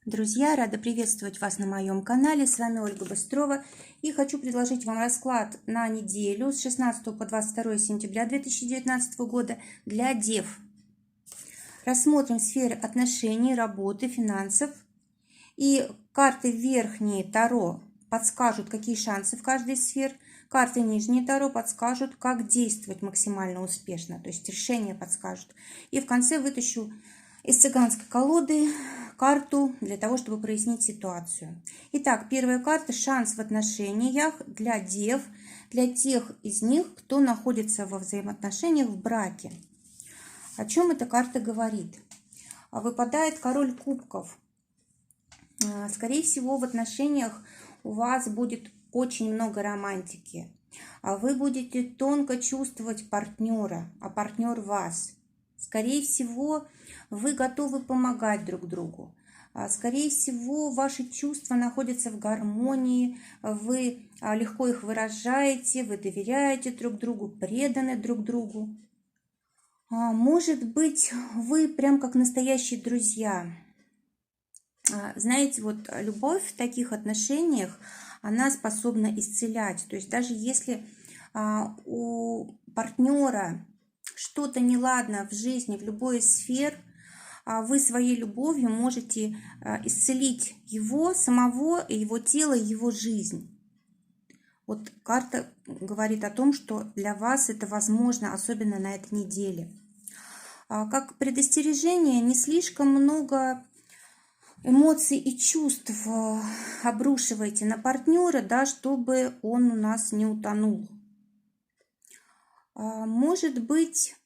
Друзья, рада приветствовать вас на моем канале. С вами Ольга Быстрова. И хочу предложить вам расклад на неделю с 16 по 22 сентября 2019 года для дев. Рассмотрим сферы отношений, работы, финансов. И карты верхние Таро подскажут, какие шансы в каждой из сфер. Карты нижние Таро подскажут, как действовать максимально успешно. То есть решения подскажут. И в конце вытащу из цыганской колоды карту для того, чтобы прояснить ситуацию. Итак, первая карта – шанс в отношениях для дев, для тех из них, кто находится во взаимоотношениях в браке. О чем эта карта говорит? Выпадает король кубков. Скорее всего, в отношениях у вас будет очень много романтики. Вы будете тонко чувствовать партнера, а партнер вас. Скорее всего, вы готовы помогать друг другу. Скорее всего, ваши чувства находятся в гармонии, вы легко их выражаете, вы доверяете друг другу, преданы друг другу. Может быть, вы прям как настоящие друзья. Знаете, вот любовь в таких отношениях, она способна исцелять. То есть даже если у партнера что-то неладно в жизни, в любой из сфер, вы своей любовью можете исцелить его самого, его тело, его жизнь. Вот карта говорит о том, что для вас это возможно, особенно на этой неделе. Как предостережение, не слишком много эмоций и чувств обрушивайте на партнера, да, чтобы он у нас не утонул. Может быть,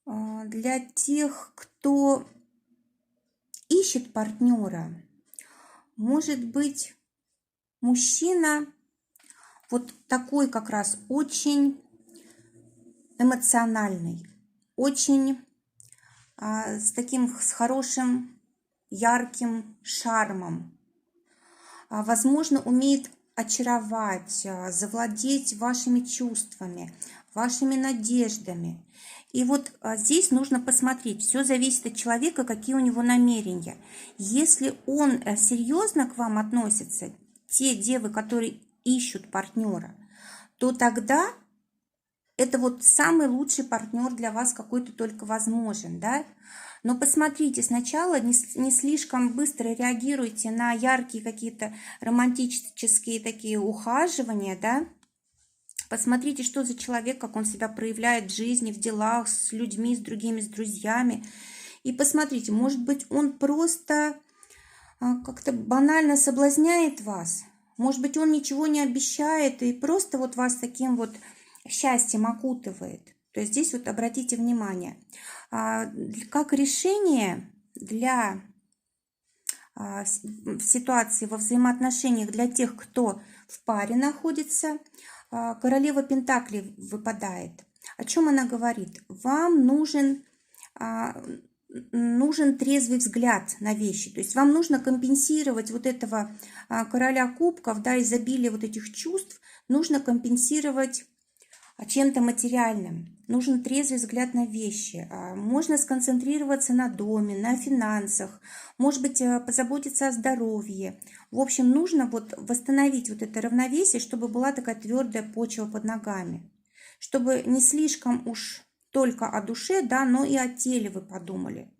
для тех, кто ищет партнера, может быть, мужчина вот такой как раз очень эмоциональный, очень с хорошим, ярким шармом. Возможно, умеет очаровать, завладеть вашими чувствами, вашими надеждами. И вот здесь нужно посмотреть, все зависит от человека, какие у него намерения. Если он серьезно к вам относится, те девы, которые ищут партнера, то тогда это вот самый лучший партнер для вас, какой-то только возможен, да? Но посмотрите, сначала не слишком быстро реагируйте на яркие какие-то романтические такие ухаживания, да? Посмотрите, что за человек, как он себя проявляет в жизни, в делах, с людьми, с другими, с друзьями. И посмотрите, может быть, он просто как-то банально соблазняет вас. Может быть, он ничего не обещает и просто вот вас таким вот счастьем окутывает. То есть здесь вот обратите внимание, как решение для ситуации во взаимоотношениях для тех, кто в паре находится, королева Пентаклей выпадает. О чем она говорит? Вам нужен трезвый взгляд на вещи. То есть вам нужно компенсировать вот этого короля кубков, да, изобилие вот этих чувств, нужно компенсировать чем-то материальным. Нужен трезвый взгляд на вещи. Можно сконцентрироваться на доме, на финансах, может быть, позаботиться о здоровье. В общем, нужно вот восстановить вот это равновесие, чтобы была такая твердая почва под ногами. Чтобы не слишком уж только о душе, да, но и о теле вы подумали.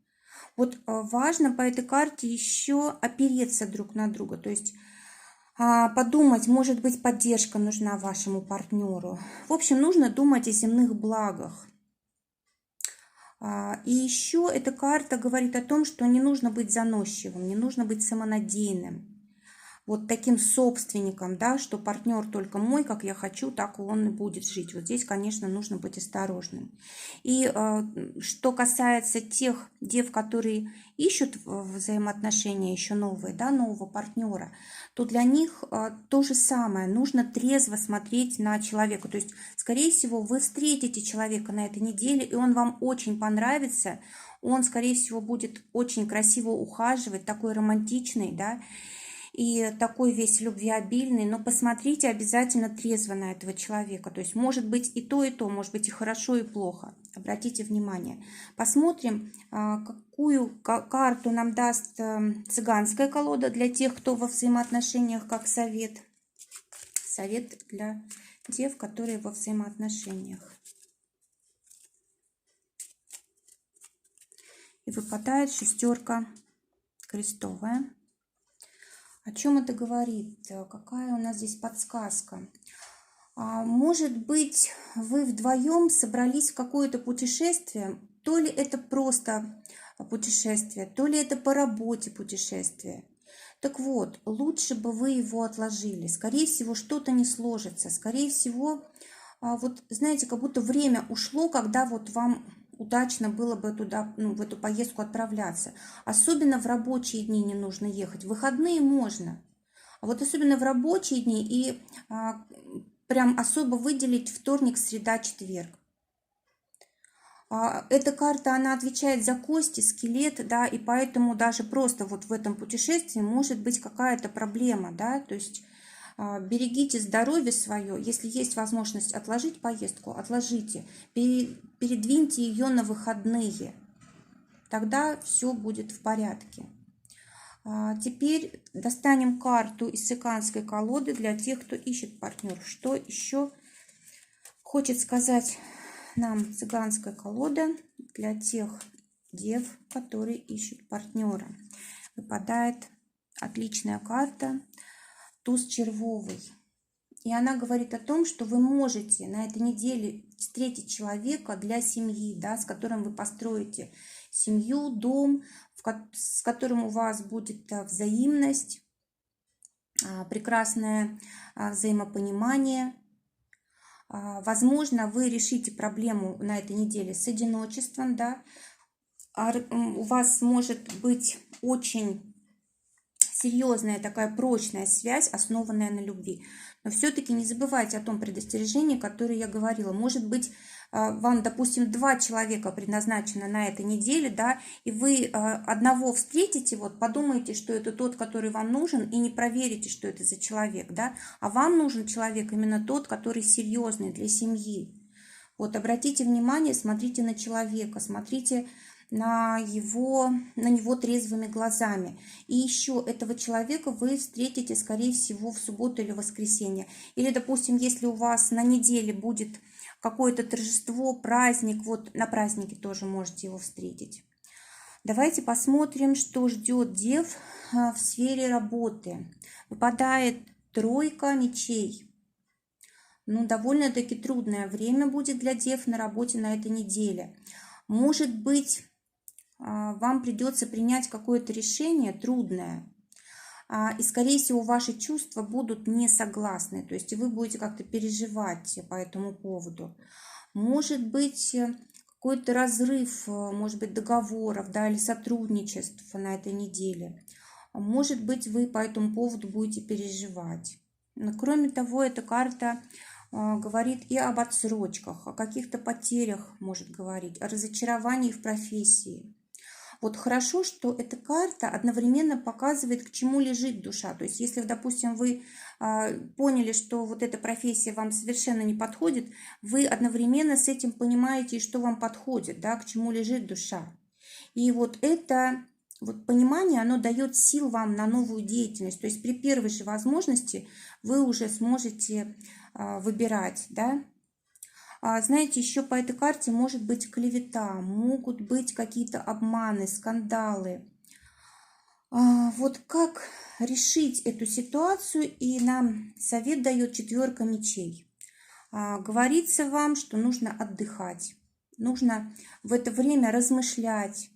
Вот важно по этой карте еще опереться друг на друга. То есть подумать, может быть, поддержка нужна вашему партнеру. В общем, нужно думать о земных благах. И еще эта карта говорит о том, что не нужно быть заносчивым, не нужно быть самонадеянным. Вот таким собственником, да, что партнер только мой, как я хочу, так он и будет жить. Вот здесь, конечно, нужно быть осторожным. И что касается тех дев, которые ищут взаимоотношения еще новые, да, нового партнера, то для них то же самое. Нужно трезво смотреть на человека. То есть, скорее всего, вы встретите человека на этой неделе, и он вам очень понравится. Он, скорее всего, будет очень красиво ухаживать, такой романтичный, да. и такой весь любвеобильный, но посмотрите обязательно трезво на этого человека. То есть может быть и то, может быть и хорошо, и плохо. Обратите внимание. Посмотрим, какую карту нам даст цыганская колода для тех, кто во взаимоотношениях, как совет. Совет для дев, которые во взаимоотношениях. И выпадает шестерка крестовая. О чем это говорит? Какая у нас здесь подсказка? Может быть, вы вдвоем собрались в какое-то путешествие, то ли это просто путешествие, то ли это по работе путешествие. Так вот, лучше бы вы его отложили. Скорее всего, что-то не сложится. Скорее всего, вот знаете, как будто время ушло, когда вот вам удачно было бы туда, в эту поездку отправляться. Особенно в рабочие дни не нужно ехать. В выходные можно. А вот особенно в рабочие дни и прям особо выделить вторник, среда, четверг. Эта карта, она отвечает за кости, скелет, да, и поэтому даже просто вот в этом путешествии может быть какая-то проблема, да, то есть берегите здоровье свое, если есть возможность отложить поездку, отложите, передвиньте ее на выходные, тогда все будет в порядке. Теперь достанем карту из цыганской колоды для тех, кто ищет партнеров. Что еще хочет сказать нам цыганская колода для тех дев, которые ищут партнера? Выпадает отличная карта туз червовый. И она говорит о том, что вы можете на этой неделе встретить человека для семьи, да, с которым вы построите семью, дом, с которым у вас будет взаимность, прекрасное взаимопонимание. Возможно, вы решите проблему на этой неделе с одиночеством, да. У вас может быть очень серьезная такая прочная связь, основанная на любви. Но все-таки не забывайте о том предостережении, которое я говорила. Может быть, вам, допустим, 2 человека предназначено на этой неделе, да, и вы одного встретите, вот подумайте, что это тот, который вам нужен, и не проверите, что это за человек, да, а вам нужен человек именно тот, который серьезный для семьи. Вот обратите внимание, смотрите на человека, смотрите на него трезвыми глазами. И еще этого человека вы встретите, скорее всего, в субботу или воскресенье. Или, допустим, если у вас на неделе будет какое-то торжество, праздник, вот на празднике тоже можете его встретить. Давайте посмотрим, что ждет дев в сфере работы. Выпадает тройка мечей. Довольно-таки трудное время будет для дев на работе на этой неделе. Может быть, вам придется принять какое-то решение трудное, и, скорее всего, ваши чувства будут не согласны, то есть вы будете как-то переживать по этому поводу. Может быть, какой-то разрыв, может быть, договоров, да, или сотрудничеств на этой неделе. Может быть, вы по этому поводу будете переживать. Но, кроме того, эта карта говорит и об отсрочках, о каких-то потерях, может говорить, о разочаровании в профессии. Вот хорошо, что эта карта одновременно показывает, к чему лежит душа. То есть, если, допустим, вы поняли, что вот эта профессия вам совершенно не подходит, вы одновременно с этим понимаете, что вам подходит, да, к чему лежит душа. И вот это понимание, оно дает сил вам на новую деятельность. То есть, при первой же возможности вы уже сможете выбирать, да. Знаете, еще по этой карте может быть клевета, могут быть какие-то обманы, скандалы. Вот как решить эту ситуацию, и нам совет дает 4 мечей. Говорится вам, что нужно отдыхать, нужно в это время размышлять,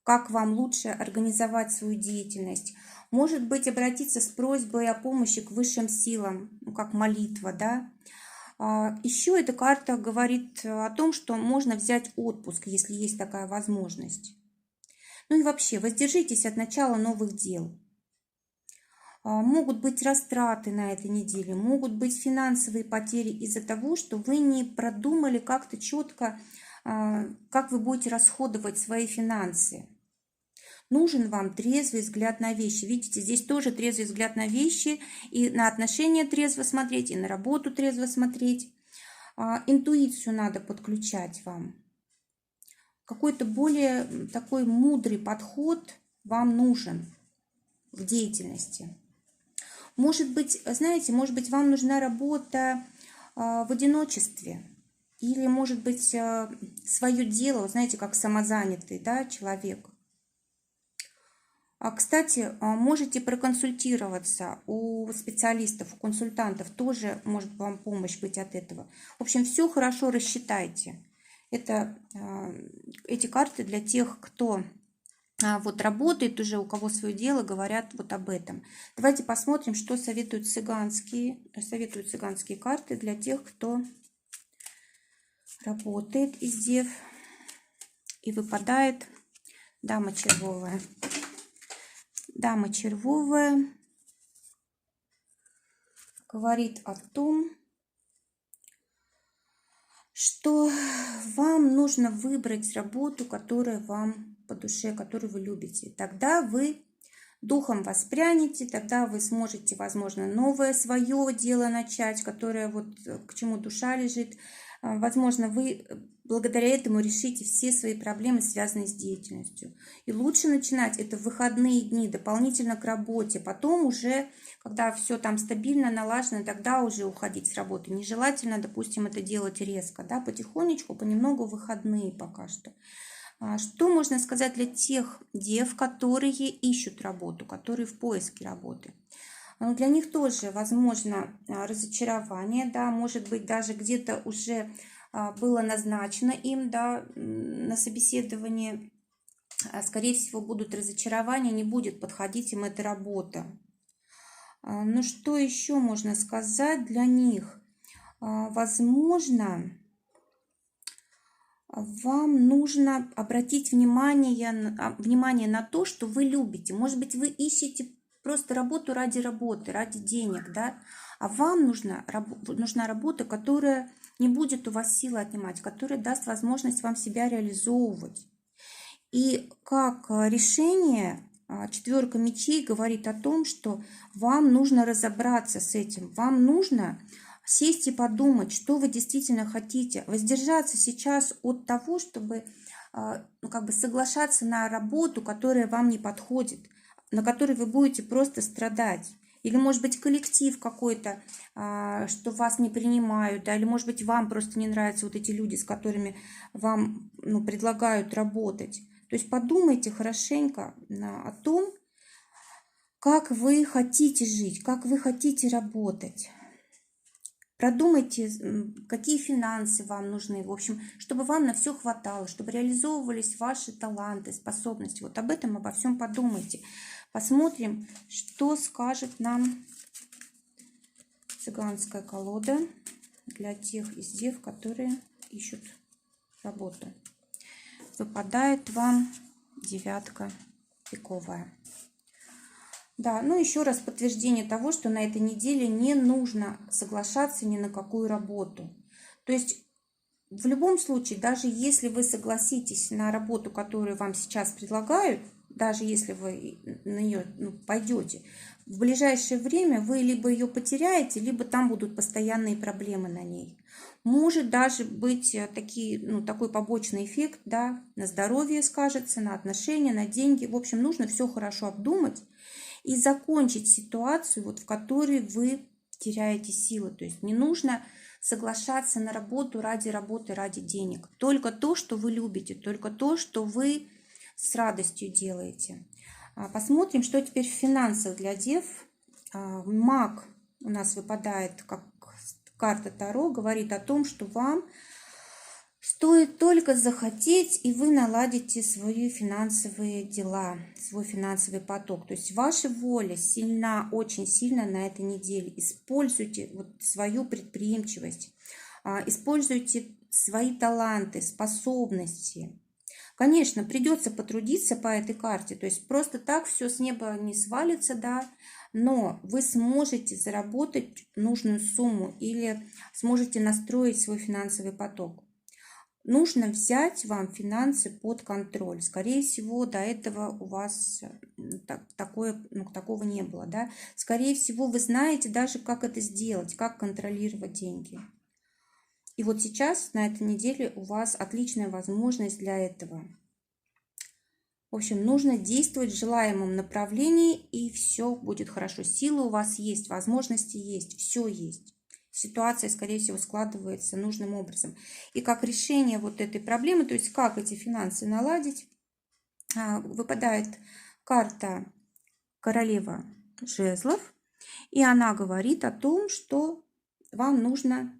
как вам лучше организовать свою деятельность. Может быть, обратиться с просьбой о помощи к высшим силам, как молитва, да. Еще эта карта говорит о том, что можно взять отпуск, если есть такая возможность. И вообще, воздержитесь от начала новых дел. Могут быть растраты на этой неделе, могут быть финансовые потери из-за того, что вы не продумали как-то четко, как вы будете расходовать свои финансы. Нужен вам трезвый взгляд на вещи. Видите, здесь тоже трезвый взгляд на вещи, и на отношения трезво смотреть, и на работу трезво смотреть. Интуицию надо подключать вам. Какой-то более такой мудрый подход вам нужен в деятельности. Может быть, знаете, может быть, вам нужна работа в одиночестве. Или, может быть, свое дело, знаете, как самозанятый, да, человек. Кстати, можете проконсультироваться у специалистов, у консультантов. Тоже может вам помощь быть от этого. В общем, все хорошо рассчитайте. Эти карты для тех, кто вот работает уже, у кого свое дело, говорят вот об этом. Давайте посмотрим, что советуют цыганские карты для тех, кто работает из дев. И выпадает дама червовая. Дама червовая говорит о том, что вам нужно выбрать работу, которая вам по душе, которую вы любите. Тогда вы духом воспрянете, тогда вы сможете, возможно, новое свое дело начать, которое вот к чему душа лежит. Возможно, вы благодаря этому решите все свои проблемы, связанные с деятельностью. И лучше начинать это в выходные дни, дополнительно к работе. Потом уже, когда все там стабильно, налажено, тогда уже уходить с работы. Нежелательно, допустим, это делать резко, да, потихонечку, понемногу в выходные пока что. Что можно сказать для тех дев, которые ищут работу, которые в поиске работы? Для них тоже возможно разочарование, да, может быть, даже где-то уже было назначено им, да, на собеседование. Скорее всего, будут разочарования, не будет подходить им эта работа. Ну, что еще можно сказать для них? Возможно, вам нужно обратить внимание на то, что вы любите. Может быть, вы ищете просто работу ради работы, ради денег, да? А вам нужна работа, которая не будет у вас силы отнимать, которая даст возможность вам себя реализовывать. И как решение, четверка мечей говорит о том, что вам нужно разобраться с этим. Вам нужно сесть и подумать, что вы действительно хотите. Воздержаться сейчас от того, чтобы соглашаться на работу, которая вам не подходит, на которой вы будете просто страдать. Или, может быть, коллектив какой-то, что вас не принимают, да, или, может быть, вам просто не нравятся вот эти люди, с которыми вам предлагают работать. То есть подумайте хорошенько о том, как вы хотите жить, как вы хотите работать. Продумайте, какие финансы вам нужны, в общем, чтобы вам на все хватало, чтобы реализовывались ваши таланты, способности. Вот об этом, обо всем подумайте. Посмотрим, что скажет нам цыганская колода для тех из дев, которые ищут работу. Выпадает вам девятка пиковая. Да, ну еще раз подтверждение того, что на этой неделе не нужно соглашаться ни на какую работу. То есть в любом случае, даже если вы согласитесь на работу, которую вам сейчас предлагают, даже если вы на нее пойдете, в ближайшее время вы либо ее потеряете, либо там будут постоянные проблемы на ней. Может даже быть такой побочный эффект, да, на здоровье скажется, на отношения, на деньги. В общем, нужно все хорошо обдумать и закончить ситуацию, в которой вы теряете силы. То есть не нужно соглашаться на работу, ради денег. Только то, что вы любите, только то, что вы с радостью делаете. Посмотрим, что теперь в финансах для дев. Маг у нас выпадает как карта Таро, говорит о том, что вам стоит только захотеть, и вы наладите свои финансовые дела, свой финансовый поток. То есть ваша воля сильна, очень сильно на этой неделе. Используйте свою предприимчивость, используйте свои таланты, способности. Конечно, придется потрудиться по этой карте, то есть просто так все с неба не свалится, да, но вы сможете заработать нужную сумму или сможете настроить свой финансовый поток. нужно взять вам финансы под контроль. Скорее всего, до этого у вас такого не было, да. Скорее всего, вы знаете даже, как это сделать, как контролировать деньги. И вот сейчас, на этой неделе, у вас отличная возможность для этого. В общем, нужно действовать в желаемом направлении, и все будет хорошо. Силы у вас есть, возможности есть, все есть. Ситуация, скорее всего, складывается нужным образом. И как решение вот этой проблемы, то есть как эти финансы наладить, выпадает карта королева жезлов, и она говорит о том, что вам нужно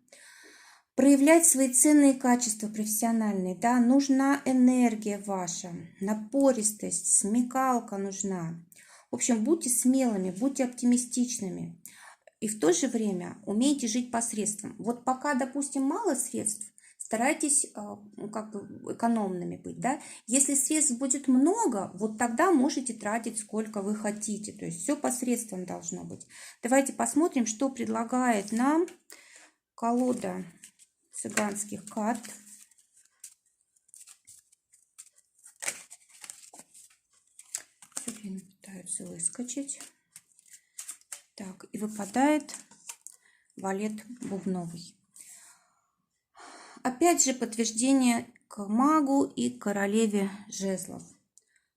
проявлять свои ценные качества профессиональные, да, нужна энергия ваша, напористость, смекалка нужна. В общем, будьте смелыми, будьте оптимистичными. И в то же время умейте жить посредством. Вот пока, допустим, мало средств, старайтесь как бы экономными быть, да. Если средств будет много, вот тогда можете тратить сколько вы хотите. То есть все посредством должно быть. Давайте посмотрим, что предлагает нам колода цыганских карт. Все время пытаются выскочить. Так, и выпадает валет бубновый. Опять же подтверждение к магу и королеве жезлов.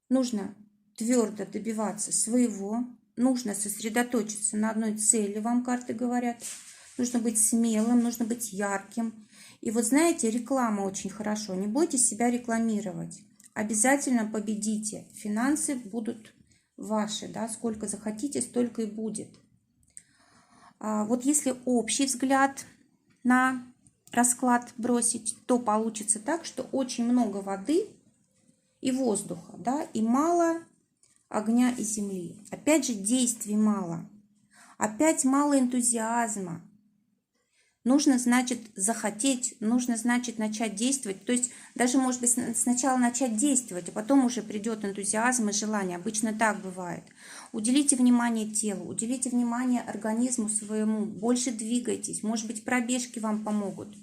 Нужно твердо добиваться своего, нужно сосредоточиться на одной цели, вам карты говорят. Нужно быть смелым, нужно быть ярким. И вот знаете, реклама очень хорошо. Не бойтесь себя рекламировать. Обязательно победите. Финансы будут ваши, да, сколько захотите, столько и будет. Вот если общий взгляд на расклад бросить, то получится так, что очень много воды и воздуха, да, и мало огня и земли. Опять же, действий мало. Опять мало энтузиазма. Нужно, значит, захотеть, нужно, значит, начать действовать. То есть даже, может быть, сначала начать действовать, а потом уже придет энтузиазм и желание. Обычно так бывает. Уделите внимание телу, уделите внимание организму своему. Больше двигайтесь. Может быть, пробежки вам помогут.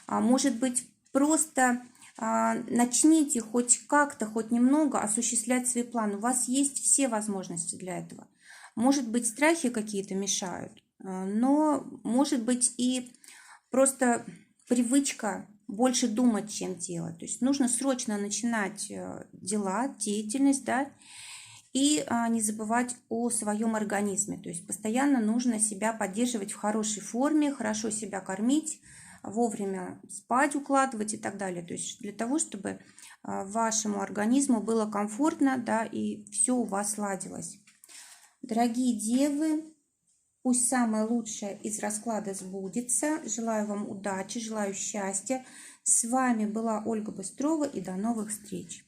Может быть, просто начните хоть как-то, хоть немного осуществлять свои планы. У вас есть все возможности для этого. Может быть, страхи какие-то мешают. Но, может быть, и просто привычка больше думать, чем делать. То есть нужно срочно начинать дела, деятельность, да, и не забывать о своем организме. То есть постоянно нужно себя поддерживать в хорошей форме, хорошо себя кормить, вовремя спать, укладывать и так далее. То есть для того, чтобы вашему организму было комфортно, да, и все у вас ладилось. Дорогие девы, пусть самое лучшее из расклада сбудется. Желаю вам удачи, желаю счастья. С вами была Ольга Быстрова, и до новых встреч.